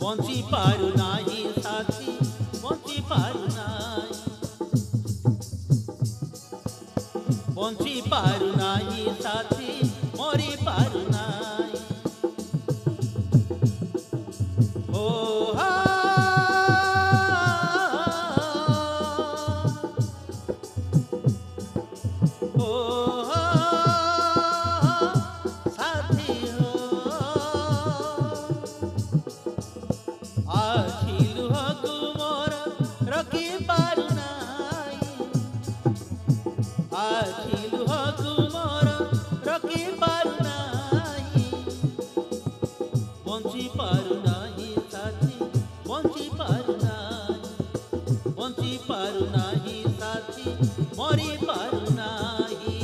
ବଞ୍ଚି ପାରୁନାହିଁ ସାଥୀ ବଞ୍ଚି ପାରୁନାହିଁ ବଞ୍ଚି ପାରୁନାହିଁ ସାଥୀ ମରି ପାରୁନାହିଁ ଓ ହା ଓ ହା ସାଥୀ ହୋ ଆଖି ଲୁହକୁ ମୋର ରଖି ପାରୁନାହିଁ ଆଖି ଲୁହକୁ ମୋର ରଖି ପାରୁନାହିଁ ବଞ୍ଚି ପାରୁନାହିଁ ସାଥୀ ବଞ୍ଚି ପାରୁନାହିଁ ସାଥୀ ମରି ପାରୁନାହିଁ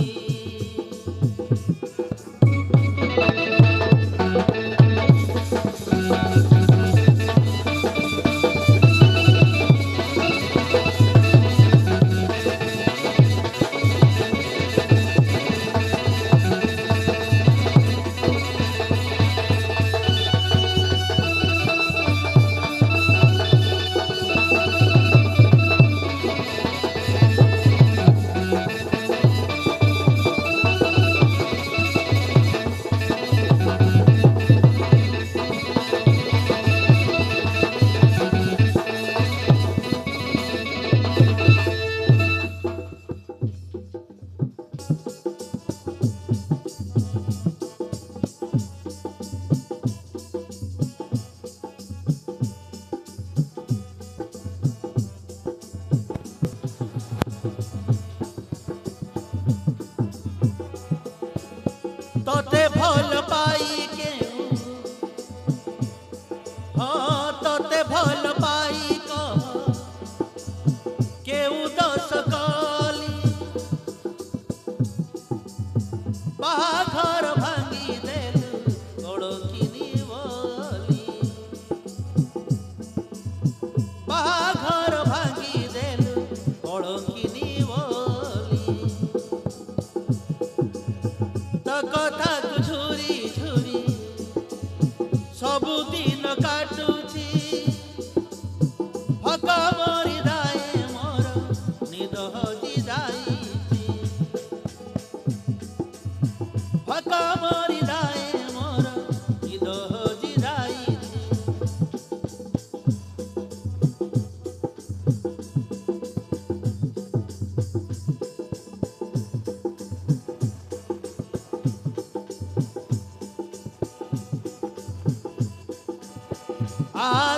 तोते भल पाई केहू हाँ तोते भल पाई कह केहू दस कली बाघर भांगी देलु गड़किनी बोली बाघर भांगी देलु गड़किनी बोली कथा झुरी झुरी सबुदिन काटुची भक मरी जाए मोर निद हजी जाइची भक मरी जाए मोर निद हजी जाइची आ